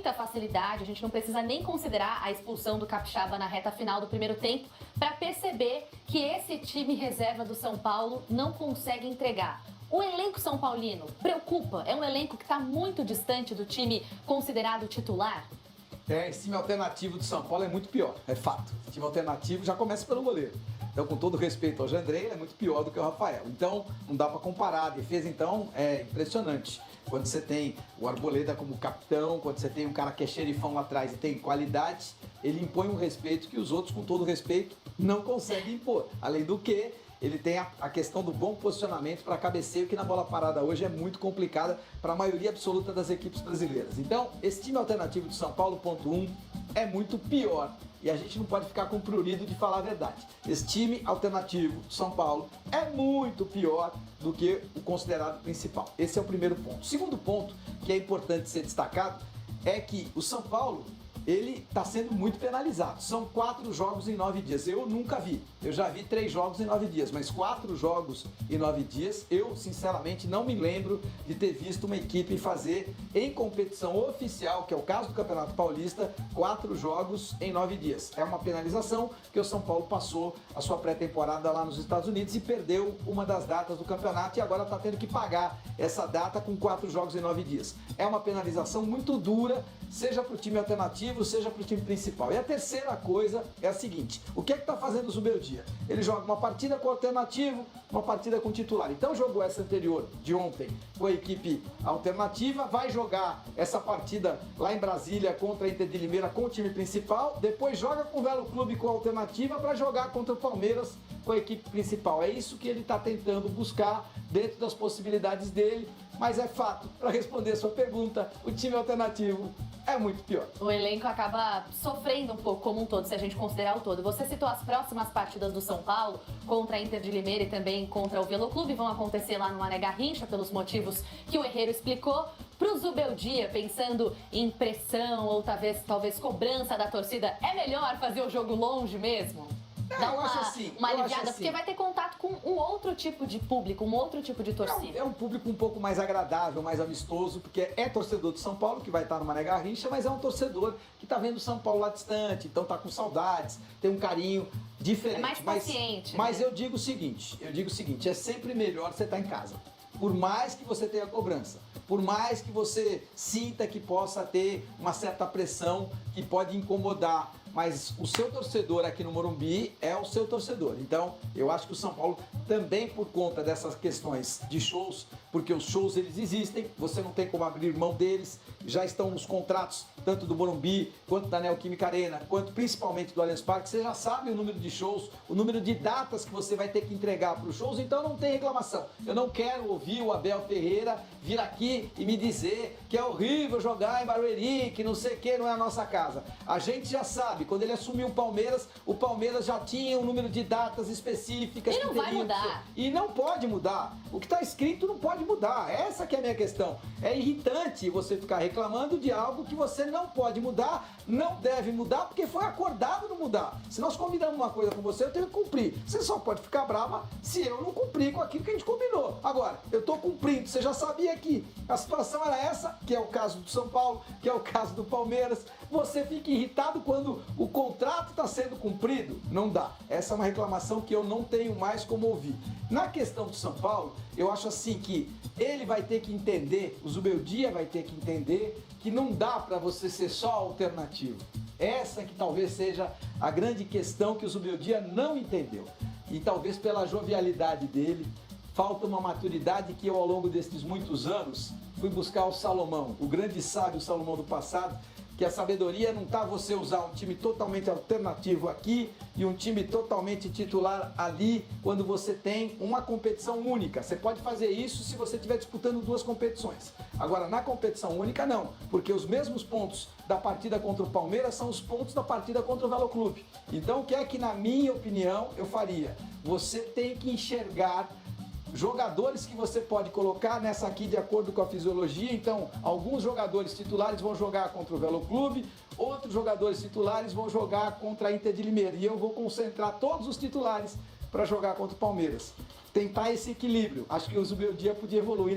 muita facilidade, a gente não precisa nem considerar a expulsão do Capixaba na reta final do primeiro tempo para perceber que esse time reserva do São Paulo não consegue entregar. O elenco são paulino preocupa? É um elenco que está muito distante do time considerado titular? Esse time alternativo do São Paulo é muito pior, é fato. Esse time alternativo já começa pelo goleiro. Então, com todo respeito ao Jandrei, ele é muito pior do que o Rafael. Então, não dá para comparar. A defesa, então, é impressionante. Quando você tem o Arboleda como capitão, quando você tem um cara que é xerifão lá atrás e tem qualidade, ele impõe um respeito que os outros, com todo respeito, não conseguem impor. Além do que, ele tem a questão do bom posicionamento para cabeceio, que na bola parada hoje é muito complicada para a maioria absoluta das equipes brasileiras. Então, esse time alternativo do São Paulo, ponto 1, é muito pior. E a gente não pode ficar com prurido de falar a verdade. Esse time alternativo do São Paulo é muito pior do que o considerado principal. Esse é o primeiro ponto. O segundo ponto, que é importante ser destacado, é que o São Paulo, ele está sendo muito penalizado. São 4 jogos em 9 dias. Eu nunca vi. Eu já vi 3 jogos em 9 dias, mas 4 jogos em 9 dias, eu sinceramente não me lembro de ter visto uma equipe fazer em competição oficial, que é o caso do Campeonato Paulista, 4 jogos em 9 dias. É uma penalização que o São Paulo passou a sua pré-temporada lá nos Estados Unidos e perdeu uma das datas do campeonato e agora está tendo que pagar essa data com 4 jogos em 9 dias. É uma penalização muito dura, seja para o time alternativo, seja para o time principal. E a terceira coisa é a seguinte: o que é que está fazendo o Zubeldia? Ele joga uma partida com o alternativo, uma partida com o titular. Então jogou essa anterior de ontem com a equipe alternativa, vai jogar essa partida lá em Brasília contra a Inter de Limeira com o time principal, depois joga com o Velo Clube com a alternativa para jogar contra o Palmeiras com a equipe principal. É isso que ele está tentando buscar dentro das possibilidades dele, mas é fato, para responder a sua pergunta, o time alternativo é muito pior. O elenco acaba sofrendo um pouco como um todo, se a gente considerar o todo. Você citou as próximas partidas do São Paulo contra a Inter de Limeira e também contra o Velo Clube, vão acontecer lá no Mané Garrincha, pelos motivos que o Herrero explicou. Pro Zubeldia, pensando em pressão ou talvez cobrança da torcida, é melhor fazer o jogo longe mesmo? Dá eu acho assim, uma eu aliviada, acho assim. porque vai ter contato com um outro tipo de público, um outro tipo de torcida. É um público um pouco mais agradável, mais amistoso, porque é torcedor do São Paulo, que vai estar no Mané Garrincha, mas é um torcedor que está vendo o São Paulo lá distante, então está com saudades, tem um carinho diferente. É mais paciente. Mas eu digo o seguinte, é sempre melhor você estar em casa. Por mais que você tenha cobrança, por mais que você sinta que possa ter uma certa pressão que pode incomodar, mas o seu torcedor aqui no Morumbi é o seu torcedor. Então, eu acho que o São Paulo também, por conta dessas questões de shows, porque os shows eles existem, você não tem como abrir mão deles, já estão nos contratos tanto do Morumbi, quanto da Neoquímica Arena, quanto principalmente do Allianz Parque, você já sabe o número de shows, o número de datas que você vai ter que entregar para os shows, então não tem reclamação. Eu não quero ouvir o Abel Ferreira vir aqui e me dizer que é horrível jogar em Barueri, que não sei o que, não é a nossa casa. A gente já sabe, quando ele assumiu o Palmeiras já tinha um número de datas específicas. E não vai mudar. E não pode mudar. O que está escrito não pode mudar. Essa que é a minha questão. É irritante você ficar reclamando de algo que você não pode mudar, não deve mudar, porque foi acordado não mudar. Se nós combinamos uma coisa com você, eu tenho que cumprir. Você só pode ficar brava se eu não cumprir com aquilo que a gente combinou. Agora, eu estou cumprindo. Você já sabia que a situação era essa, que é o caso do São Paulo, que é o caso do Palmeiras. Você fica irritado quando o contrato está sendo cumprido? Não dá. Essa é uma reclamação que eu não tenho mais como ouvir. Na questão do São Paulo, eu acho assim que ele vai ter que entender, o Zubeldia vai ter que entender que não dá para você ser só alternativo. Essa que talvez seja a grande questão que o Zubeldia não entendeu. E talvez pela jovialidade dele, falta uma maturidade que eu, ao longo desses muitos anos, fui buscar o Salomão, o grande sábio Salomão do passado, que a sabedoria não está você usar um time totalmente alternativo aqui e um time totalmente titular ali, quando você tem uma competição única. Você pode fazer isso se você estiver disputando 2 competições. Agora, na competição única, não, porque os mesmos pontos da partida contra o Palmeiras são os pontos da partida contra o Velo Clube. Então, o que é que, na minha opinião, eu faria? Você tem que enxergar jogadores que você pode colocar nessa aqui de acordo com a fisiologia. Então, alguns jogadores titulares vão jogar contra o Velo Clube, outros jogadores titulares vão jogar contra a Inter de Limeira. E eu vou concentrar todos os titulares para jogar contra o Palmeiras. Tentar esse equilíbrio. Acho que o Zubeldia podia evoluir